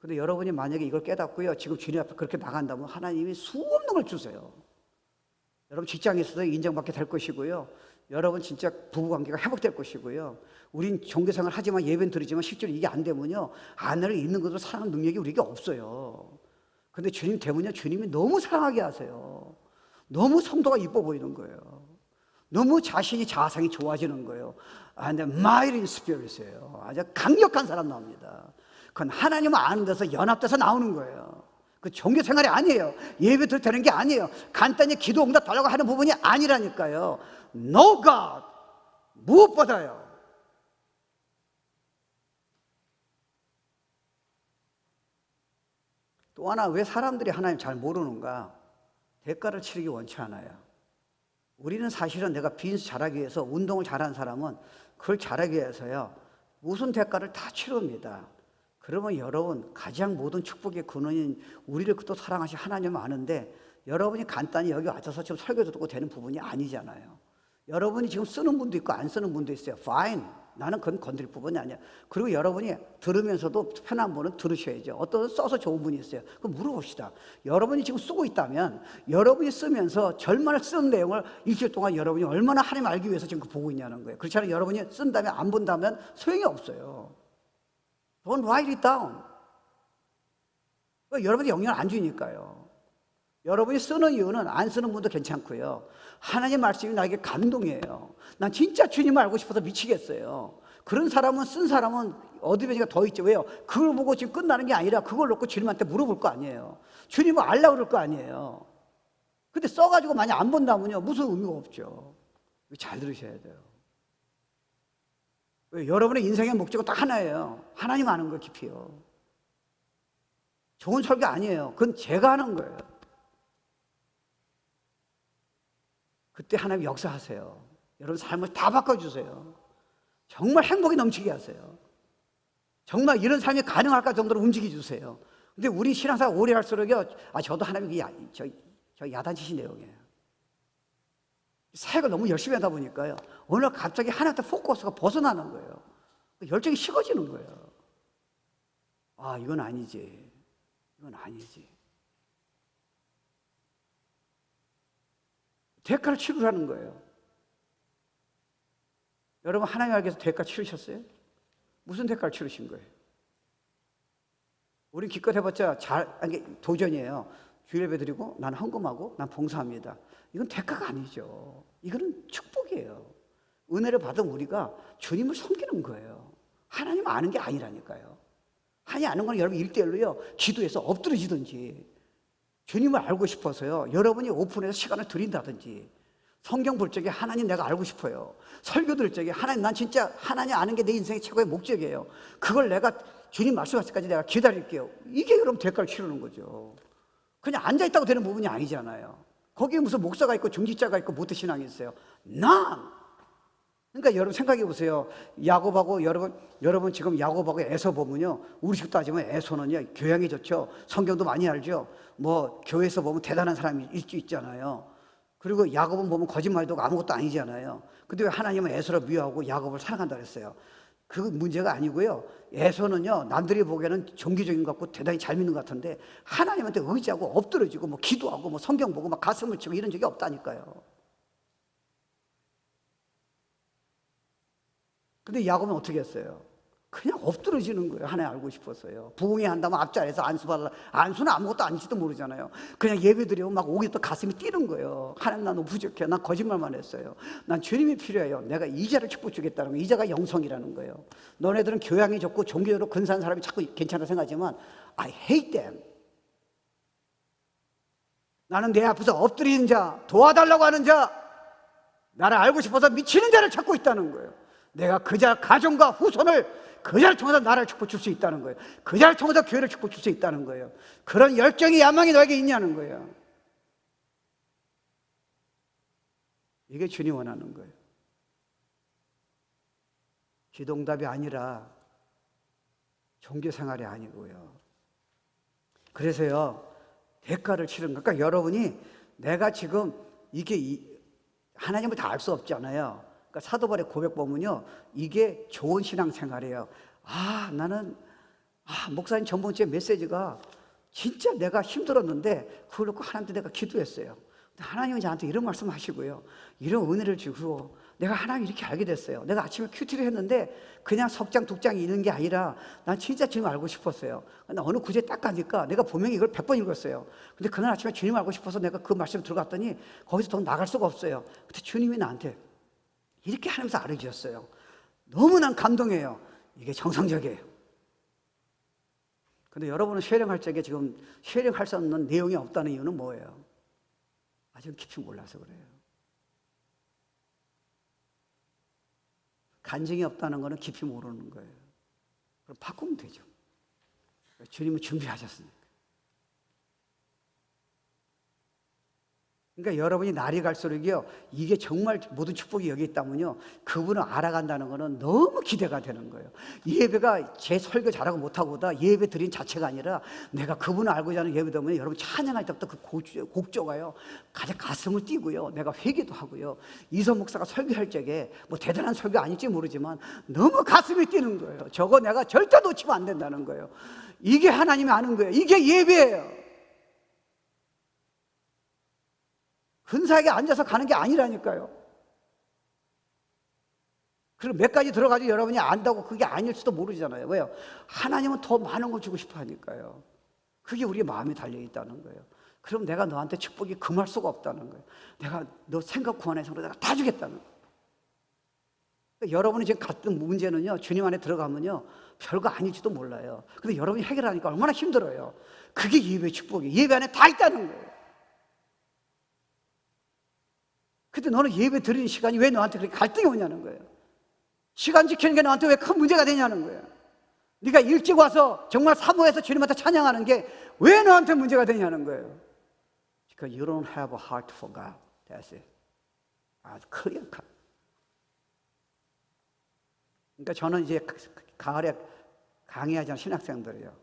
근데 여러분이 만약에 이걸 깨닫고요 지금 주님 앞에 그렇게 나간다면 하나님이 수없는 걸 주세요. 여러분 직장에서도 인정받게 될 것이고요. 여러분 진짜 부부관계가 회복될 것이고요. 우린 종교생활 하지만 예배는 드리지만 실제로 이게 안 되면요. 아내를 있는 것으로 사랑하는 능력이 우리에게 없어요. 근데 주님 되면요. 주님이 너무 사랑하게 하세요. 너무 성도가 이뻐 보이는 거예요. 너무 자신이 자상이 좋아지는 거예요. 근데 mighty in spirit이에요. 아주 강력한 사람 나옵니다. 그건 하나님을 아는 데서 연합돼서 나오는 거예요. 그 종교 생활이 아니에요. 예배 드려도 되는 게 아니에요. 간단히 기도 응답 달라고 하는 부분이 아니라니까요. No God, 무엇보다요. 또 하나, 왜 사람들이 하나님 잘 모르는가? 대가를 치르기 원치 않아요. 우리는 사실은 내가 비즈니스 잘하기 위해서, 운동을 잘하는 사람은 그걸 잘하기 위해서요, 무슨 대가를 다 치릅니다. 그러면 여러분, 가장 모든 축복의 근원인 우리를 또 사랑하신 하나님을 아는데, 여러분이 간단히 여기 와서 지금 설교 듣고 되는 부분이 아니잖아요. 여러분이 지금 쓰는 분도 있고 안 쓰는 분도 있어요. Fine. 나는 그건 건드릴 부분이 아니야. 그리고 여러분이 들으면서도 편한 분은 들으셔야죠. 어떤 써서 좋은 분이 있어요. 그럼 물어봅시다. 여러분이 지금 쓰고 있다면, 여러분이 쓰면서 절만을 쓴 내용을 일주일 동안 여러분이 얼마나 하나님 알기 위해서 지금 보고 있냐는 거예요. 그렇지 않아요? 여러분이 쓴 다음에 안 본다면 소용이 없어요. Don't write it down. 여러분이 영향을 안 주니까요. 여러분이 쓰는 이유는 안 쓰는 분도 괜찮고요. 하나님 말씀이 나에게 감동이에요. 난 진짜 주님을 알고 싶어서 미치겠어요. 그런 사람은, 쓴 사람은 어드밴티지가 더 있죠. 왜요? 그걸 보고 지금 끝나는 게 아니라 그걸 놓고 주님한테 물어볼 거 아니에요. 주님을 알라고 그럴 거 아니에요. 근데 써가지고 만약 안 본다면요, 무슨 의미가 없죠. 잘 들으셔야 돼요. 왜? 여러분의 인생의 목적은 딱 하나예요. 하나님 아는 거 깊이요. 좋은 설교 아니에요. 그건 제가 하는 거예요. 그때 하나님 역사하세요. 여러분 삶을 다 바꿔주세요. 정말 행복이 넘치게 하세요. 정말 이런 삶이 가능할까 정도로 움직여 주세요. 근데 우리 신앙생활 오래 할수록요, 저도 하나님이 저 야단치신 내용이에요. 사역을 너무 열심히 하다 보니까요, 어느 날 갑자기 하나한테 포커스가 벗어나는 거예요. 열정이 식어지는 거예요. 이건 아니지. 이건 아니지. 대가를 치르라는 거예요. 여러분, 하나님 알기 위해서 대가 치르셨어요? 무슨 대가를 치르신 거예요? 우린 기껏 해봤자 도전이에요. 주일 예배 드리고 난 헌금하고 난 봉사합니다. 이건 대가가 아니죠. 이거는 축복이에요. 은혜를 받은 우리가 주님을 섬기는 거예요. 하나님 아는 게 아니라니까요. 하나님 아는 건 여러분 1대1로요, 기도해서 엎드러지든지, 주님을 알고 싶어서요, 여러분이 오픈해서 시간을 드린다든지, 성경 볼 적에 하나님 내가 알고 싶어요, 설교 들을 적에 하나님 난 진짜 하나님 아는 게 내 인생의 최고의 목적이에요, 그걸 내가 주님 말씀하실 때까지 내가 기다릴게요. 이게 여러분 대가를 치르는 거죠. 그냥 앉아있다고 되는 부분이 아니잖아요. 거기에 무슨 목사가 있고 중직자가 있고 모태 신앙이 있어요. 그러니까 여러분 생각해 보세요. 야곱하고 여러분 지금 야곱하고 에서 보면요, 우리식 따지면 에서는요 교양이 좋죠. 성경도 많이 알죠. 뭐 교회에서 보면 대단한 사람이 있잖아요. 그리고 야곱은 보면 거짓말도 아무것도 아니잖아요. 근데 왜 하나님은 에서를 미워하고 야곱을 사랑한다 그랬어요? 그 문제가 아니고요, 에서는요 남들이 보기에는 종교적인 것 같고 대단히 잘 믿는 것 같은데 하나님한테 의지하고 엎드러지고 뭐 기도하고 뭐 성경 보고 막 가슴을 치고 이런 적이 없다니까요. 근데 야곱은 어떻게 했어요? 그냥 엎드러지는 거예요. 하나님 알고 싶었어요. 부흥회 한다면 앞자리에서 안수 받아라. 안수는 아무것도 아닌지도 모르잖아요. 그냥 예배 드리면 막 오기 또 가슴이 뛰는 거예요. 하나님 나 너무 부족해. 난 거짓말만 했어요. 난 주님이 필요해요. 내가 이자를 축복 주겠다는 거예요. 이자가 영성이라는 거예요. 너네들은 교양이 좋고 종교적으로 근사한 사람이 자꾸 괜찮다 생각하지만 I hate them. 나는 내 앞에서 엎드리는 자, 도와달라고 하는 자, 나를 알고 싶어서 미치는 자를 찾고 있다는 거예요. 내가 그 자 가정과 후손을 그 자를 통해서 나라를 축복 줄 수 있다는 거예요. 그 자를 통해서 교회를 축복 줄 수 있다는 거예요. 그런 열정이 야망이 너에게 있냐는 거예요. 이게 주님 원하는 거예요. 기도응답이 아니라 종교생활이 아니고요. 그래서요 대가를 치른 거. 그러니까 여러분이 내가 지금 이게 하나님을 다 알 수 없잖아요. 그러니까 사도 바울의 고백 보면요, 이게 좋은 신앙생활이에요. 나는 목사님 전번주에 메시지가 진짜 내가 힘들었는데 그걸 놓고 하나님한테 내가 기도했어요. 근데 하나님이 저한테 이런 말씀 하시고요, 이런 은혜를 주고 내가 하나님 이렇게 알게 됐어요. 내가 아침에 큐티를 했는데 그냥 석장, 독장이 있는 게 아니라 난 진짜 주님 알고 싶었어요. 근데 어느 구절에 딱 가니까 내가 분명히 이걸 100번 읽었어요. 근데 그날 아침에 주님 알고 싶어서 내가 그 말씀 들어갔더니 거기서 더 나갈 수가 없어요. 근데 주님이 나한테 이렇게 하면서 알려주셨어요. 너무 난 감동해요. 이게 정상적이에요. 근데 여러분은 쉐어링할 적에 지금 쉐어링할 수 없는 내용이 없다는 이유는 뭐예요? 아직 깊이 몰라서 그래요. 간증이 없다는 것은 깊이 모르는 거예요. 그럼 바꾸면 되죠. 주님은 준비하셨으니까. 그러니까 여러분이 날이 갈수록요, 이게 정말 모든 축복이 여기 있다면요, 그분을 알아간다는 것은 너무 기대가 되는 거예요. 예배가 제 설교 잘하고 못하고보다 예배 드린 자체가 아니라 내가 그분을 알고자 하는 예배 되면 여러분 찬양할 때부터 그 곡조가요, 가장 가슴을 뛰고요, 내가 회개도 하고요, 이선 목사가 설교할 적에 뭐 대단한 설교 아닐지 모르지만 너무 가슴이 뛰는 거예요. 저거 내가 절대 놓치면 안 된다는 거예요. 이게 하나님이 아는 거예요. 이게 예배예요. 근사하게 앉아서 가는 게 아니라니까요. 그리고 몇 가지 들어가지고 여러분이 안다고 그게 아닐 수도 모르잖아요. 왜요? 하나님은 더 많은 걸 주고 싶어 하니까요. 그게 우리의 마음이 달려있다는 거예요. 그럼 내가 너한테 축복이 금할 수가 없다는 거예요. 내가 너 생각 구원의 성도 내가 다 주겠다는 거예요. 그러니까 여러분이 지금 같은 문제는요, 주님 안에 들어가면요, 별거 아닐지도 몰라요. 근데 여러분이 해결하니까 얼마나 힘들어요. 그게 예배의 축복이에요. 예배 안에 다 있다는 거예요. 근데 너는 예배 드리는 시간이 왜 너한테 그렇게 갈등이 오냐는 거예요. 시간 지키는 게 너한테 왜 큰 문제가 되냐는 거예요. 네가 일찍 와서 정말 사모해서 주님한테 찬양하는 게 왜 너한테 문제가 되냐는 거예요. Because you don't have a heart for God. That's it. 아주 clear cut. 그러니까 저는 이제 가을에 강의하자는 신학생들이에요.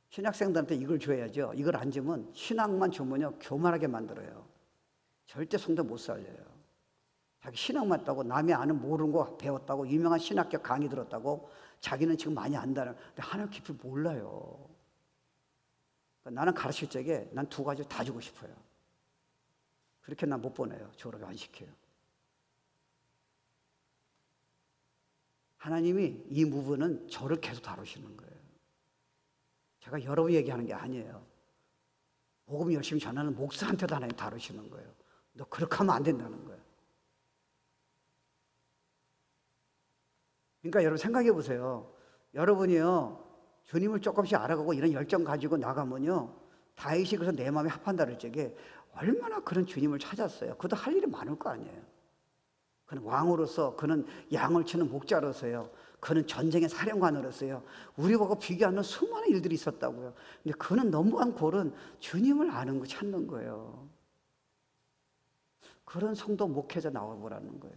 신학생들한테 이걸 줘야죠. 이걸 안 주면 신학만 주면요, 교만하게 만들어요. 절대 성도 못 살려요. 자기 신학만 했다고, 남이 아는 모르는 거 배웠다고, 유명한 신학교 강의 들었다고, 자기는 지금 많이 안다는. 근데 하나님 깊이 몰라요. 그러니까 나는 가르칠 적에 난 두 가지 다 주고 싶어요. 그렇게 난 못 보내요. 졸업 안 시켜요. 하나님이 이 부분은 저를 계속 다루시는 거예요. 제가 여러분 얘기하는 게 아니에요. 복음 열심히 전하는 목사한테도 하나님 다루시는 거예요. 너 그렇게 하면 안 된다는 거예요. 그러니까 여러분 생각해 보세요. 여러분이요, 주님을 조금씩 알아가고 이런 열정 가지고 나가면요, 다윗이 그래서 내 마음에 합한다 그럴 적에 얼마나 그런 주님을 찾았어요. 그도 할 일이 많을 거 아니에요. 그는 왕으로서, 그는 양을 치는 목자로서요, 그는 전쟁의 사령관으로서요, 우리하고 비교하는 수많은 일들이 있었다고요. 근데 그는 넘버원 골은 주님을 아는 거 찾는 거예요. 그런 성도 목회자 나와보라는 거예요.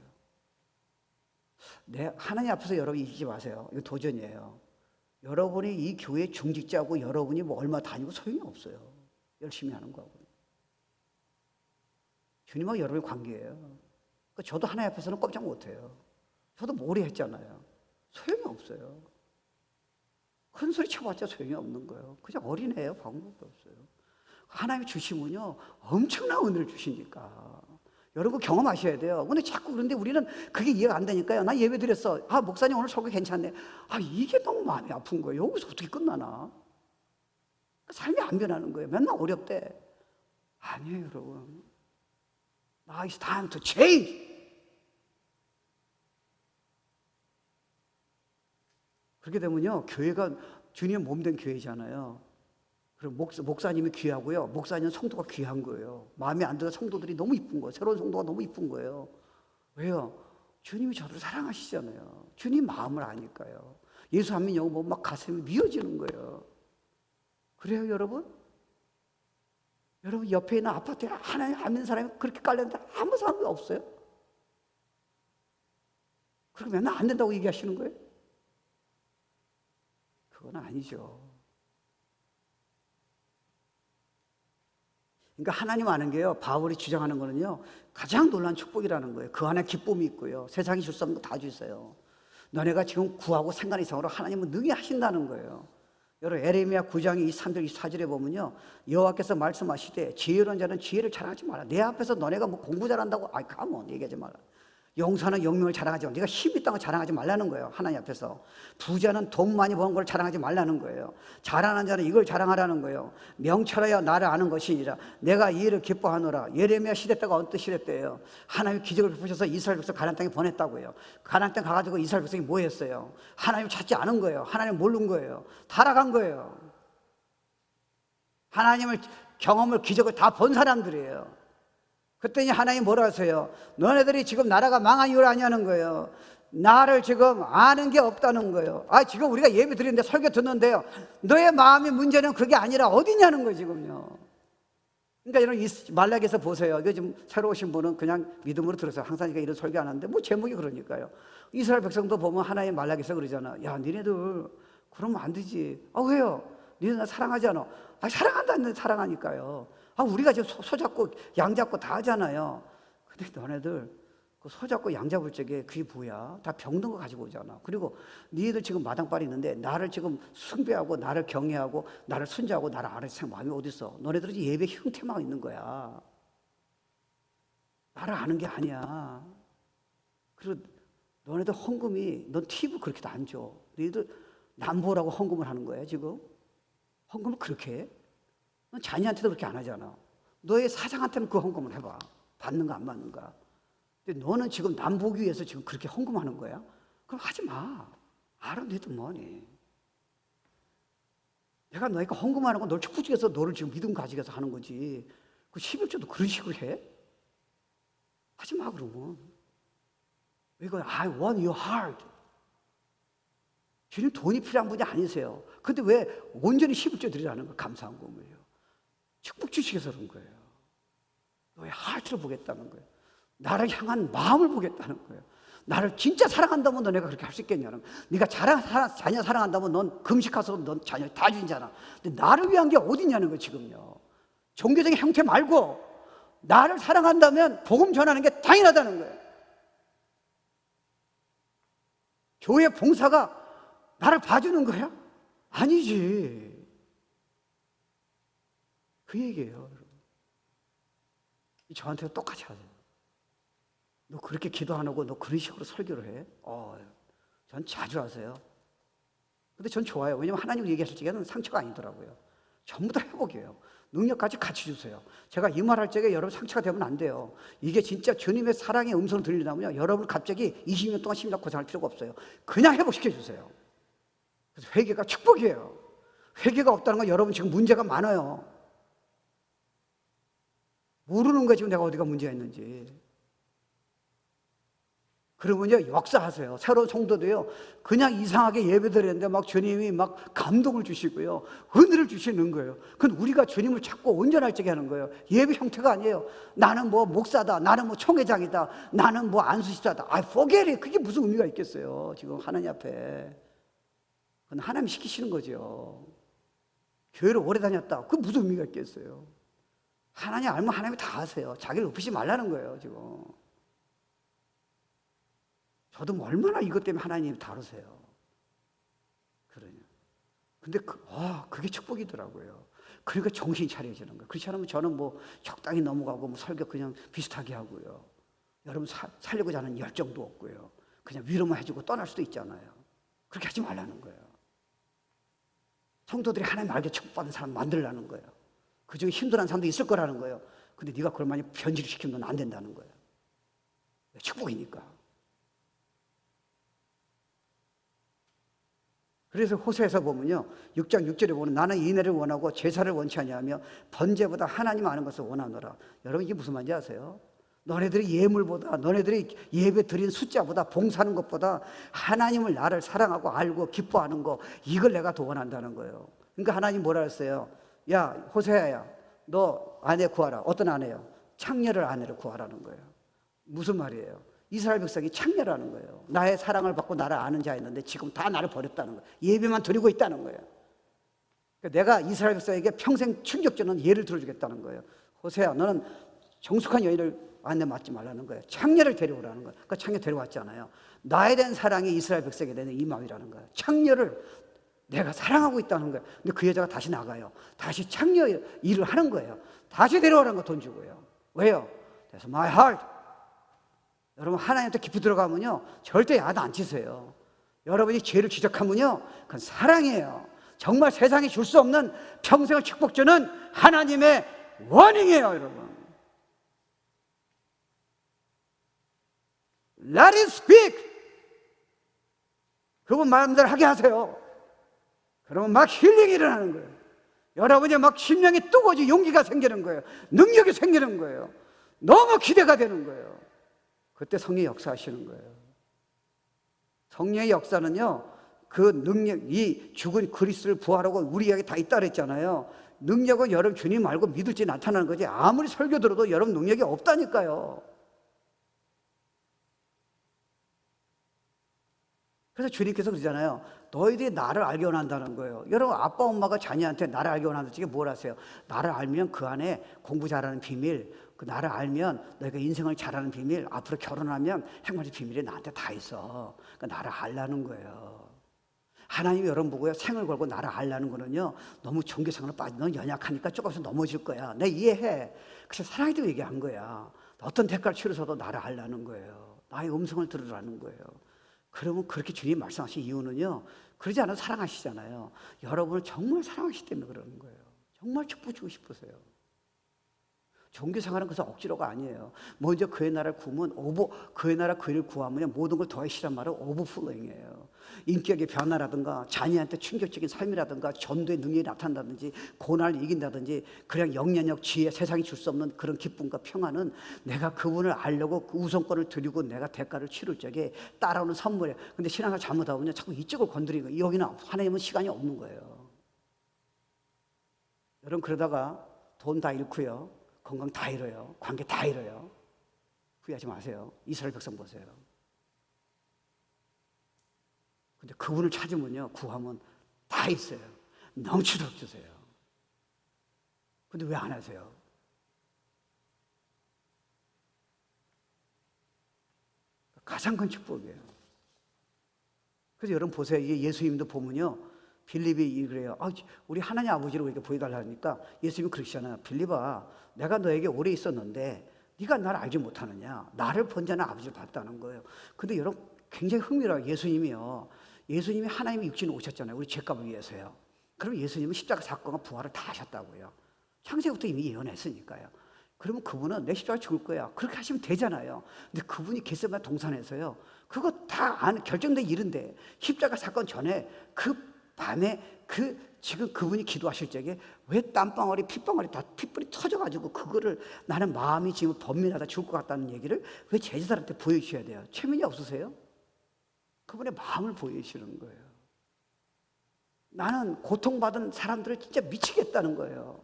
하나님 앞에서 여러분 이기지 마세요. 이거 도전이에요. 여러분이 이 교회 중직자고 여러분이 뭐 얼마 다니고 소용이 없어요. 열심히 하는 거하고. 주님하고 여러분의 관계예요. 그러니까 저도 하나님 앞에서는 꼼짝 못해요. 저도 모래 했잖아요. 소용이 없어요. 큰 소리 쳐봤자 소용이 없는 거예요. 그냥 어린애예요. 방법도 없어요. 하나님이 주시면요, 엄청난 은혜를 주시니까. 여러분 경험하셔야 돼요. 근데 자꾸 그런데 우리는 그게 이해가 안 되니까요. 나 예배 드렸어. 아, 목사님 오늘 설교 괜찮네. 아, 이게 너무 마음이 아픈 거예요. 여기서 어떻게 끝나나? 삶이 안 변하는 거예요. 맨날 어렵대. 아니에요, 여러분. Now it's time to change. 그렇게 되면요, 교회가 주님의 몸된 교회잖아요. 그리고 목사님이 귀하고요, 목사님은 성도가 귀한 거예요. 마음에 안 들어 성도들이 너무 이쁜 거예요. 새로운 성도가 너무 이쁜 거예요. 왜요? 주님이 저를 사랑하시잖아요. 주님 마음을 아니까요. 예수 안 믿냐고 뭐 막 가슴이 미어지는 거예요. 그래요, 여러분? 여러분 옆에 있는 아파트에 하나님 안 믿는 사람이 그렇게 깔렸는데 아무 사람이 없어요? 그리고 맨날 안 된다고 얘기하시는 거예요? 그건 아니죠. 그러니까 하나님 아는 게요, 바울이 주장하는 거는요, 가장 놀라운 축복이라는 거예요. 그 안에 기쁨이 있고요, 세상이 줄 수 없는 거 다 주세요. 너네가 지금 구하고 생각 이상으로 하나님은 능히 하신다는 거예요. 여러분 에레미야 9장 23절 24절에 보면요, 여호와께서 말씀하시되 지혜로운 자는 지혜를 자랑하지 마라. 내 앞에서 너네가 뭐 공부 잘한다고 가면 얘기하지 마라. 용사는 용명을 자랑하지 마. 네가 힘 있다는 걸 자랑하지 말라는 거예요. 하나님 앞에서. 부자는 돈 많이 번 걸 자랑하지 말라는 거예요. 잘하는 자는 이걸 자랑하라는 거예요. 명철하여 나를 아는 것이니라. 내가 이 일을 기뻐하노라. 예레미야 시대 때가 어떤 시대 때예요? 하나님 기적을 베푸셔서 이스라엘 백성 가나안 땅에 보냈다고요. 가나안 땅 가가지고 이스라엘 백성이 뭐 했어요? 하나님 찾지 않은 거예요. 하나님 모르는 거예요. 타락한 거예요. 하나님을 경험을 기적을 다 본 사람들이에요. 그랬더니 하나님 뭐라 하세요? 너네들이 지금 나라가 망한 이유를 아냐는 거예요. 나를 지금 아는 게 없다는 거예요. 지금 우리가 예배 드리는데 설교 듣는데요, 너의 마음의 문제는 그게 아니라 어디냐는 거예요 지금요. 그러니까 여러분 말라기에서 보세요. 이거 지금 새로 오신 분은 그냥 믿음으로 들었어요. 항상 이런 설교 안 하는데 뭐 제목이 그러니까요. 이스라엘 백성도 보면 하나님 말라기에서 그러잖아. 야 니네들 그러면 안 되지. 왜요? 니네 나 사랑하지 않아? 사랑한다는데 사랑하니까요. 우리가 지금 소 잡고 양 잡고 다 하잖아요. 근데 너네들 그 소 잡고 양 잡을 적에 그게 뭐야? 다 병든 거 가지고 오잖아. 그리고 니들 지금 마당발이 있는데 나를 지금 숭배하고 나를 경외하고 나를 순종하고 나를 아뢰는 마음이 어디 있어? 너네들은 예배 형태만 있는 거야. 나를 아는 게 아니야. 그리고 너네들 헌금이 넌 팁을 그렇게도 안 줘. 너희들 남보라고 헌금을 하는 거야 지금? 헌금을 그렇게 해? 넌 자녀한테도 그렇게 안 하잖아. 너의 사장한테는 그 헌금을 해봐. 받는가 안 받는가. 근데 너는 지금 남 보기 위해서 지금 그렇게 헌금하는 거야? 그럼 하지 마. 알아 너희들 뭐니. 내가 너희가 헌금하는 건 널 축복해서 너를 지금 믿음 가지게 해서 하는 거지. 그 11조도 그런 식으로 해? 하지 마 그러면. 이거 I want your heart. 주님 돈이 필요한 분이 아니세요. 근데 왜 온전히 11조 드리라는 거 감사한 거예요. 축복 주시겠어 그런 거예요. 너의 하트를 보겠다는 거예요. 나를 향한 마음을 보겠다는 거예요. 나를 진짜 사랑한다면 너네가 그렇게 할 수 있겠냐는 거예요. 네가 자녀 사랑한다면 넌 금식해서 넌 자녀 다 주잖아. 근데 나를 위한 게 어디냐는 거예요 지금요. 종교적인 형태 말고 나를 사랑한다면 복음 전하는 게 당연하다는 거예요. 교회 봉사가 나를 봐주는 거야? 아니지. 그 얘기예요. 저한테도 똑같이 하세요. 너 그렇게 기도 안 하고 너 그런 식으로 설교를 해? 전 자주 하세요. 근데 전 좋아요. 왜냐면 하나님 얘기하실 적에는 상처가 아니더라고요. 전부 다 회복이에요. 능력까지 같이 주세요. 제가 이 말 할 적에 여러분 상처가 되면 안 돼요. 이게 진짜 주님의 사랑의 음성을 들리려면요, 여러분 갑자기 20년 동안 심리학 고생할 필요가 없어요. 그냥 회복시켜 주세요. 그래서 회개가 축복이에요. 회개가 없다는 건 여러분 지금 문제가 많아요. 모르는 거예요 지금 내가 어디가 문제가 있는지. 그러면요 역사하세요. 새로운 성도도요 그냥 이상하게 예배드렸는데 막 주님이 막 감동을 주시고요 은혜를 주시는 거예요. 그건 우리가 주님을 찾고 온전할 적에 하는 거예요. 예배 형태가 아니에요. 나는 뭐 목사다, 나는 뭐 총회장이다, 나는 뭐 안수집사다. forget it. 그게 무슨 의미가 있겠어요 지금 하나님 앞에. 그건 하나님이 시키시는 거죠. 교회를 오래 다녔다, 그게 무슨 의미가 있겠어요. 하나님 알면 하나님이 다 아세요. 자기를 높이지 말라는 거예요 지금. 저도 뭐 얼마나 이것 때문에 하나님이 다루세요. 그러냐. 근데 그게 축복이더라고요. 그러니까 정신이 차려지는 거예요. 그렇지 않으면 저는 뭐 적당히 넘어가고 뭐 설교 그냥 비슷하게 하고요. 여러분 살려고자 하는 열정도 없고요. 그냥 위로만 해주고 떠날 수도 있잖아요. 그렇게 하지 말라는 거예요. 성도들이 하나님 알게 축복받는 사람 만들라는 거예요. 그중에 힘들어하는 사람도 있을 거라는 거예요. 근데 네가 그걸 많이 변질을 시키면 안 된다는 거예요. 축복이니까. 그래서 호세에서 보면요 6장 6절에 보면 나는 인애를 원하고 제사를 원치 아니하며 번제보다 하나님 아는 것을 원하노라. 여러분 이게 무슨 말인지 아세요? 너네들이 예물보다, 너네들이 예배 드린 숫자보다, 봉사하는 것보다 하나님을 나를 사랑하고 알고 기뻐하는 거, 이걸 내가 더 원한다는 거예요. 그러니까 하나님 뭐라 했어요? 야 호세아야 너 아내 구하라. 어떤 아내요? 창녀를 아내를 구하라는 거예요. 무슨 말이에요? 이스라엘 백성이 창녀라는 거예요. 나의 사랑을 받고 나를 아는 자였는데 지금 다 나를 버렸다는 거예요. 예배만 드리고 있다는 거예요. 그러니까 내가 이스라엘 백성에게 평생 충격 주는 예를 들어주겠다는 거예요. 호세야 너는 정숙한 여인을 아내 맞지 말라는 거예요. 창녀를 데려오라는 거예요. 그러니까 창녀 데려왔잖아요. 나에 대한 사랑이 이스라엘 백성에 대한 이 마음이라는 거예요. 창녀를 내가 사랑하고 있다는 거예요. 근데 그 여자가 다시 나가요. 다시 창녀 일을 하는 거예요. 다시 데려오라는 거 돈 주고요. 왜요? 그래서 my heart 여러분 하나님한테 깊이 들어가면요 절대 야단 안 치세요. 여러분이 죄를 지적하면요 그건 사랑이에요. 정말 세상에 줄 수 없는 평생을 축복 주는 하나님의 원인이에요. 여러분 Let it speak. 그분 마음대로 하게 하세요. 그러면 막 힐링이 일어나는 거예요. 여러분이 막 심령이 뜨거워지고 용기가 생기는 거예요. 능력이 생기는 거예요. 너무 기대가 되는 거예요. 그때 성령이 역사하시는 거예요. 성령의 역사는요 그 능력, 이 죽은 그리스도를 부활하고 우리에게 다 있다 그랬잖아요. 능력은 여러분 주님 말고 믿을지 나타나는 거지 아무리 설교 들어도 여러분 능력이 없다니까요. 그래서 주님께서 그러잖아요. 너희들이 나를 알게 원한다는 거예요. 여러분 아빠 엄마가 자녀한테 나를 알게 원한다는 게 뭘 하세요? 나를 알면 그 안에 공부 잘하는 비밀, 그 나를 알면 너희가 인생을 잘하는 비밀, 앞으로 결혼하면 행복의 비밀이 나한테 다 있어. 그러니까 나를 알라는 거예요. 하나님이 여러분 보고요 생을 걸고 나를 알라는 거는요 너무 종교생활로 빠지면 연약하니까 조금씩 넘어질 거야. 내 이해해. 그래서 사랑이 얘기한 거야. 어떤 대가를 치르서도 나를 알라는 거예요. 나의 음성을 들으라는 거예요. 그러면 그렇게 주님 말씀하신 이유는요 그러지 않아도 사랑하시잖아요. 여러분을 정말 사랑하시기 때문에 그러는 거예요. 정말 축복 주고 싶으세요. 종교생활은 그래서 억지로가 아니에요. 먼저 그의 나라를 구하면 그의 나라 그를 구하면 모든 걸 더하시란 말은 오버플로잉이에요. 인격의 변화라든가 자녀한테 충격적인 삶이라든가 전도의 능력이 나타난다든지 고난을 이긴다든지 그냥 영향력 지혜 세상이 줄 수 없는 그런 기쁨과 평안은 내가 그분을 알려고 그 우선권을 드리고 내가 대가를 치를 적에 따라오는 선물이에요. 근데 신앙을 잘못하면 자꾸 이쪽을 건드리고 여기는 하나님은 시간이 없는 거예요. 여러분 그러다가 돈 다 잃고요 건강 다 잃어요. 관계 다 잃어요. 후회하지 마세요. 이스라엘 백성 보세요. 근데 그분을 찾으면요 구하면 다 있어요. 넘치도록 주세요. 근데 왜 안 하세요? 가장 큰 축복이에요. 그래서 여러분 보세요. 예수님도 보면요 빌립이 그래요. 우리 하나님 아버지를 이렇게 보여달라니까 예수님이 그러시잖아요. 빌립아, 내가 너에게 오래 있었는데 네가 나를 알지 못하느냐? 나를 본 자는 아버지를 봤다는 거예요. 근데 여러분 굉장히 흥미로워요. 예수님이 하나님의 육신에 오셨잖아요. 우리 죄값을 위해서요. 그럼 예수님은 십자가 사건과 부활을 다 하셨다고요. 창세부터 이미 예언했으니까요. 그러면 그분은 내 십자가 죽을 거야. 그렇게 하시면 되잖아요. 근데 그분이 겟세마네 동산에서요. 그거 다 결정된 일인데 십자가 사건 전에 그 밤에 지금 그분이 기도하실 적에 왜 땀방울이 핏방울이 다 핏불이 터져가지고 그거를 나는 마음이 지금 번민하다 죽을 것 같다는 얘기를 왜 제자들한테 보여주셔야 돼요? 체면이 없으세요? 그분의 마음을 보여주시는 거예요. 나는 고통받은 사람들을 진짜 미치겠다는 거예요.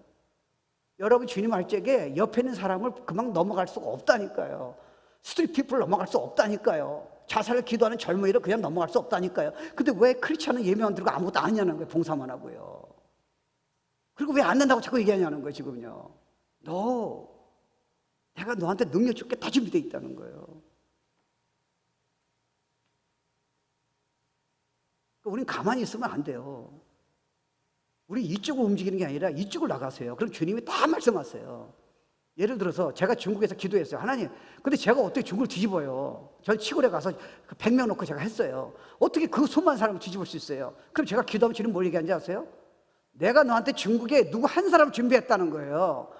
여러분 주님 할 적에 옆에 있는 사람을 그만 넘어갈 수가 없다니까요. 스트리트 피플 넘어갈 수 없다니까요. 자살을 기도하는 젊은이를 그냥 넘어갈 수 없다니까요. 근데 왜 크리스찬은 예명 안 들고 아무것도 안 하냐는 거예요. 봉사만 하고요. 그리고 왜 안 된다고 자꾸 얘기하냐는 거예요. 지금요. 내가 너한테 능력 줄게 다 준비되어 있다는 거예요. 우리는 가만히 있으면 안 돼요. 우리 이쪽으로 움직이는 게 아니라 이쪽으로 나가세요. 그럼 주님이 다 말씀하세요. 예를 들어서 제가 중국에서 기도했어요. 하나님, 근데 제가 어떻게 중국을 뒤집어요? 전 시골에 가서 100명 놓고 제가 했어요. 어떻게 그 수많은 사람을 뒤집을 수 있어요? 그럼 제가 기도하면 주님 뭘 얘기하는지 아세요? 내가 너한테 중국에 누구 한 사람 준비했다는 거예요.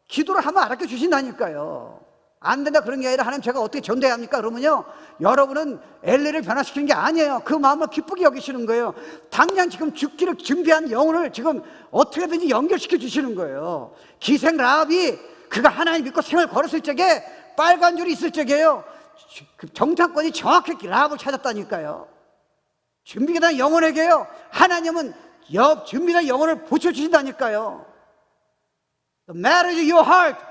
기도를 하면 알아켜 주신다니까요. 안 된다 그런 게 아니라 하나님 제가 어떻게 전도해야 합니까? 그러면요 여러분은 엘리를 변화시키는 게 아니에요. 그 마음을 기쁘게 여기시는 거예요. 당장 지금 죽기를 준비한 영혼을 지금 어떻게든지 연결시켜 주시는 거예요. 기생 라합이 그가 하나님 믿고 생을 걸었을 적에 빨간 줄이 있을 적에요 정탐꾼이 정확히 라합을 찾았다니까요. 준비된 영혼에게요 하나님은 준비된 영혼을 붙여주신다니까요. The marriage of your heart,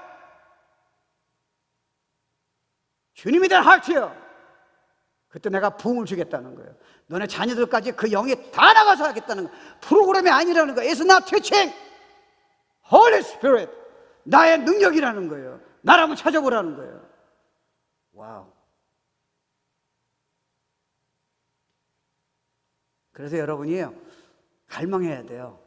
주님이 된 하트요. 그때 내가 부흥을 주겠다는 거예요. 너네 자녀들까지 그 영이 다 나가서 하겠다는 거예요. 프로그램이 아니라는 거예요. It's not teaching. Holy Spirit, 나의 능력이라는 거예요. 나라면 찾아보라는 거예요. 와우. 그래서 여러분이요 갈망해야 돼요.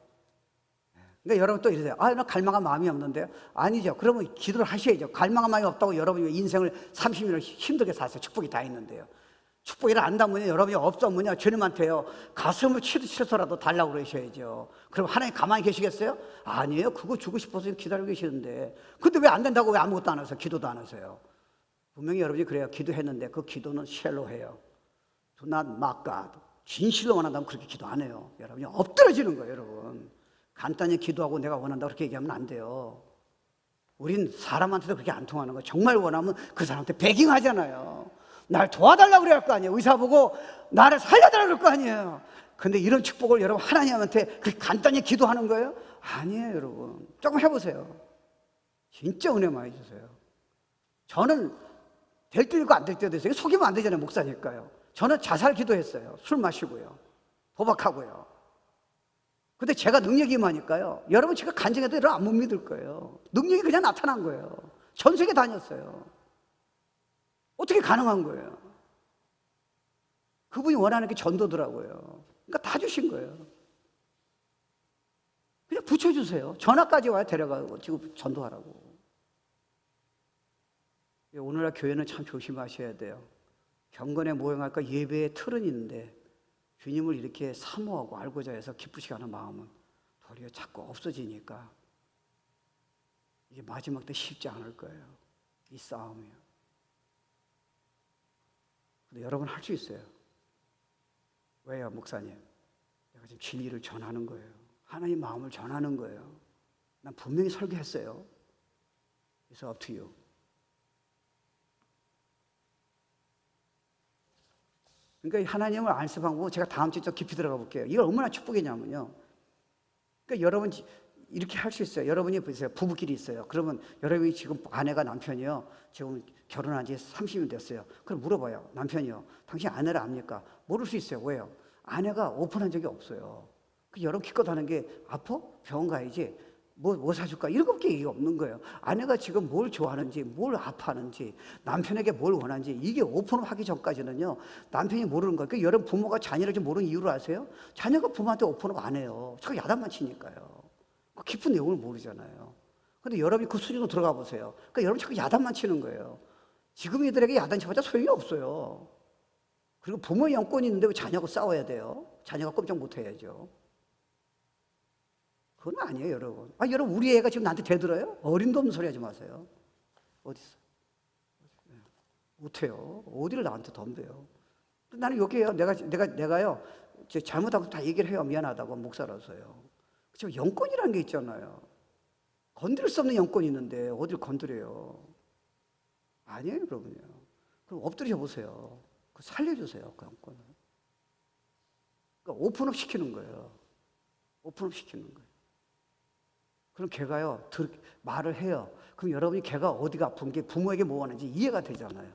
그러니까 여러분 또 이러세요. 나 갈망한 마음이 없는데요. 아니죠. 그러면 기도를 하셔야죠. 갈망한 마음이 없다고 여러분이 인생을 30년을 힘들게 살았어요. 축복이 다 있는데요. 축복이라 안다면요, 여러분이 없으면요, 주님한테요, 가슴을 치러서라도 달라고 그러셔야죠. 그럼 하나님 가만히 계시겠어요? 아니에요. 그거 주고 싶어서 기다리고 계시는데. 근데 왜 안 된다고 왜 아무것도 안 하세요? 기도도 안 하세요? 분명히 여러분이 그래요. 기도했는데 그 기도는 쉘로해요. Do not mock God. 진실로 원한다면 그렇게 기도 안 해요. 여러분이 엎드러지는 거예요, 여러분. 간단히 기도하고 내가 원한다고 그렇게 얘기하면 안 돼요. 우린 사람한테도 그렇게 안 통하는 거예요. 정말 원하면 그 사람한테 베깅하잖아요. 날 도와달라고 그래야 할 거 아니에요. 의사 보고 나를 살려달라고 그럴 거 아니에요. 근데 이런 축복을 여러분 하나님한테 그렇게 간단히 기도하는 거예요? 아니에요, 여러분. 조금 해보세요. 진짜 은혜 많이 주세요. 저는 될 때도 있고 안 될 때도 있어요. 속이면 안 되잖아요, 목사니까요. 저는 자살 기도했어요. 술 마시고요, 도박하고요. 근데 제가 능력이 임하니까요, 여러분 제가 간증해도 여러분 안 못 믿을 거예요. 능력이 그냥 나타난 거예요. 전 세계 다녔어요. 어떻게 가능한 거예요? 그분이 원하는 게 전도더라고요. 그러니까 다 주신 거예요. 그냥 붙여주세요. 전화까지 와요. 데려가고 지금 전도하라고. 오늘날 교회는 참 조심하셔야 돼요. 경건에 모형할까 예배의 틀은 있는데 주님을 이렇게 사모하고 알고자 해서 기쁘시게 하는 마음은 도리어 자꾸 없어지니까 이게 마지막 때 쉽지 않을 거예요. 이 싸움이요. 근데 여러분 할 수 있어요. 왜요, 목사님? 내가 지금 진리를 전하는 거예요. 하나님 마음을 전하는 거예요. 난 분명히 설교했어요. 그래서 up to you. 그러니까 하나님을 안수 방법은 제가 다음 주에 좀 깊이 들어가 볼게요. 이거 얼마나 축복이냐면요. 그러니까 여러분 이렇게 할 수 있어요. 여러분이 보세요. 부부끼리 있어요. 그러면 여러분이 지금 아내가 남편이요, 지금 결혼한 지 30년 됐어요. 그럼 물어봐요. 남편이요, 당신 아내를 압니까? 모를 수 있어요. 왜요? 아내가 오픈한 적이 없어요. 그 여러분 기껏 하는 게 아파? 병원 가야지. 뭐 사줄까? 이런 것밖에 얘기가 없는 거예요. 아내가 지금 뭘 좋아하는지, 뭘 아파하는지, 남편에게 뭘 원하는지, 이게 오픈업 하기 전까지는요, 남편이 모르는 거예요. 그러니까 여러분 부모가 자녀를 좀 모르는 이유를 아세요? 자녀가 부모한테 오픈업 안 해요. 자꾸 야단만 치니까요. 그 깊은 내용을 모르잖아요. 근데 여러분이 그 수준으로 들어가 보세요. 그러니까 여러분 자꾸 야단만 치는 거예요. 지금 이들에게 야단 쳐봤자 소용이 없어요. 그리고 부모의 영권이 있는데 왜 자녀하고 싸워야 돼요? 자녀가 꼼짝 못 해야죠. 그건 아니에요, 여러분. 여러분, 우리 애가 지금 나한테 대들어요? 어림도 없는 소리 하지 마세요. 어딨어? 못해요. 어디를 나한테 덤벼요? 나는 여기에요. 내가요, 잘못하고 다 얘기를 해요. 미안하다고, 목사라서요. 그렇죠? 영권이라는 게 있잖아요. 건드릴 수 없는 영권이 있는데, 어딜 건드려요? 아니에요, 여러분요. 그럼 엎드려 보세요. 살려주세요, 그 영권을. 그러니까 오픈업 시키는 거예요. 오픈업 시키는 거예요. 그럼 걔가요, 말을 해요. 그럼 여러분이 걔가 어디가 아픈 게 부모에게 뭐 하는지 이해가 되잖아요.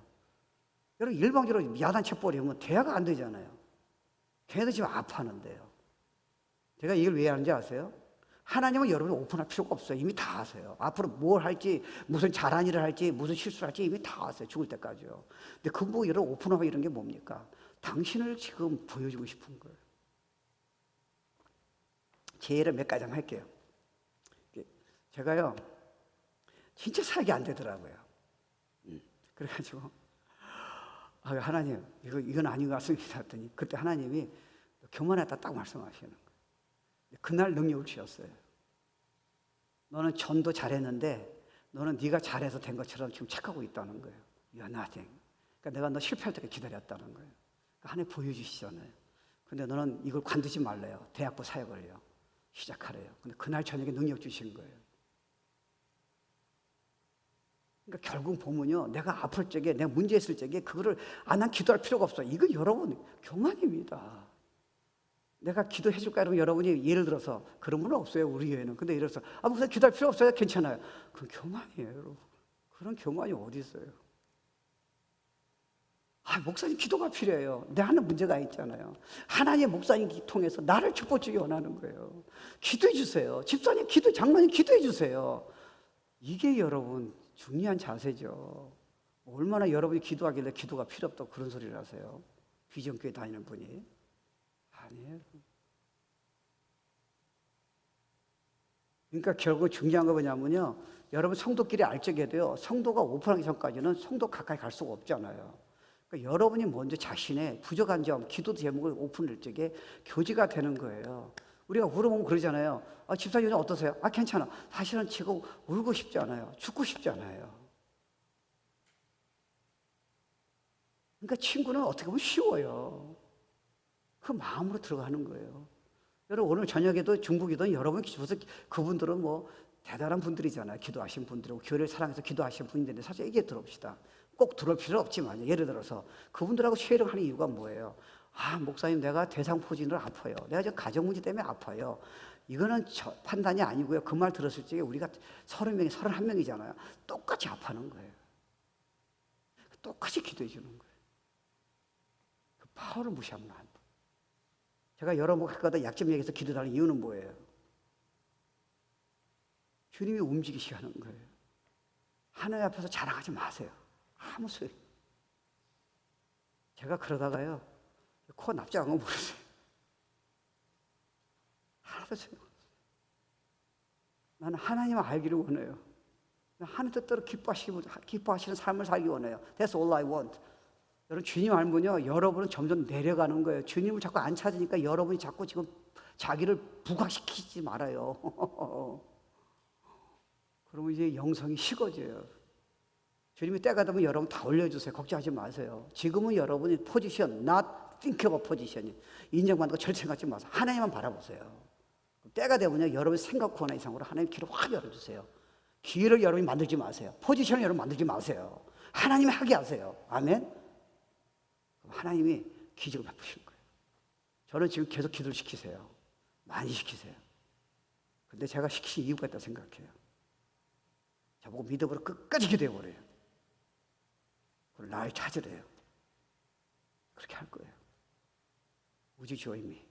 여러분, 일방적으로 야단쳐버리면 대화가 안 되잖아요. 걔도 지금 아파하는데요. 제가 이걸 왜 하는지 아세요? 하나님은 여러분이 오픈할 필요가 없어요. 이미 다 아세요. 앞으로 뭘 할지, 무슨 잘한 일을 할지, 무슨 실수를 할지 이미 다 아세요. 죽을 때까지요. 근데 그 뭐 여러분 오픈하고 이런 게 뭡니까? 당신을 지금 보여주고 싶은 거예요. 제 예를 몇 가지 할게요. 제가요, 진짜 살기 안 되더라고요. 그래가지고, 하나님, 이건 아닌 것 같습니다. 했더니, 그때 하나님이 교만하다 딱 말씀하시는 거예요. 그날 능력을 주셨어요. 너는 전도 잘했는데, 너는 네가 잘해서 된 것처럼 지금 착하고 있다는 거예요. You're nothing. 그러니까 내가 너 실패할 때까지 기다렸다는 거예요. 그러니까 하나님 보여주시잖아요. 근데 너는 이걸 관두지 말래요. 대학부 사역을요. 시작하래요. 근데 그날 저녁에 능력 주신 거예요. 그러니까 결국 보면요, 내가 아플 적에, 내가 문제 있을 적에 그거를 난 기도할 필요가 없어요. 이거 여러분 교만입니다. 내가 기도해 줄까? 여러분, 여러분이 예를 들어서 그런 분은 없어요, 우리 교회는. 근데 예를 들어서 무슨 기도할 필요 없어요? 괜찮아요. 그건 교만이에요, 여러분. 그런 교만이 어디 있어요? 목사님 기도가 필요해요. 내 하는 문제가 있잖아요. 하나님의 목사님 통해서 나를 축복주기 원하는 거예요. 기도해 주세요. 집사님 장로님 기도해 주세요. 이게 여러분 중요한 자세죠. 얼마나 여러분이 기도하길래 기도가 필요 없다고 그런 소리를 하세요? 비전교회 다니는 분이. 아니에요. 그러니까 결국 중요한 거 뭐냐면요. 여러분 성도끼리 알적해도요. 성도가 오픈하기 전까지는 성도 가까이 갈 수가 없잖아요. 그러니까 여러분이 먼저 자신의 부족한 점, 기도 제목을 오픈할 적에 교제가 되는 거예요. 우리가 물어보면 그러잖아요. 집사님 요즘 어떠세요? 괜찮아. 사실은 지금 울고 싶지 않아요. 죽고 싶지 않아요. 그러니까 친구는 어떻게 보면 쉬워요. 그 마음으로 들어가는 거예요. 여러분 오늘 저녁에도 중국이든 여러분 기도해서 그분들은 뭐 대단한 분들이잖아요. 기도하신 분들이고 교회를 사랑해서 기도하신 분인데 사실 얘기해 들어봅시다. 꼭 들을 필요 없지만 예를 들어서 그분들하고 쉐어링하는 이유가 뭐예요? 목사님 내가 대상포진으로 아파요. 내가 지금 가정 문제 때문에 아파요. 이거는 판단이 아니고요. 그 말 들었을 적에 우리가 30명이 31명이잖아요. 똑같이 아파하는 거예요. 똑같이 기도해 주는 거예요. 그 파워를 무시하면 안 돼요. 제가 여러 번 가까이 약점 얘기해서 기도하는 이유는 뭐예요? 주님이 움직이시게 하는 거예요. 하나님 앞에서 자랑하지 마세요. 아무 소리. 제가 그러다가요, 코 납작한 거 모르세요. 하나도 소용 없어요. 나는 하나님을 알기를 원해요. 하나님 뜻대로 기뻐하시는 삶을 살기 원해요. That's all I want. 여러분 주님 알면요, 여러분은 점점 내려가는 거예요. 주님을 자꾸 안 찾으니까 여러분이 자꾸 지금 자기를 부각시키지 말아요. 그러면 이제 영성이 식어져요. 주님이 때가 되면 여러분 다 올려주세요. 걱정하지 마세요. 지금은 여러분이 포지션, not think about position. 인정받는 거 절대 생각하지 마세요. 하나님만 바라보세요. 때가 되면요, 여러분 생각 권한 이상으로 하나님 길을 확 열어주세요. 기회를 여러분이 만들지 마세요. 포지션을 여러분 만들지 마세요. 하나님이 하게 하세요. 아멘? 하나님이 기적을 베푸실 거예요. 저는 지금 계속 기도를 시키세요. 많이 시키세요. 근데 제가 시키신 이유가 있다고 생각해요. 저보고 믿음으로 끝까지 기도해버려요. 그걸 날 찾으래요. 그렇게 할 거예요. Would you join me?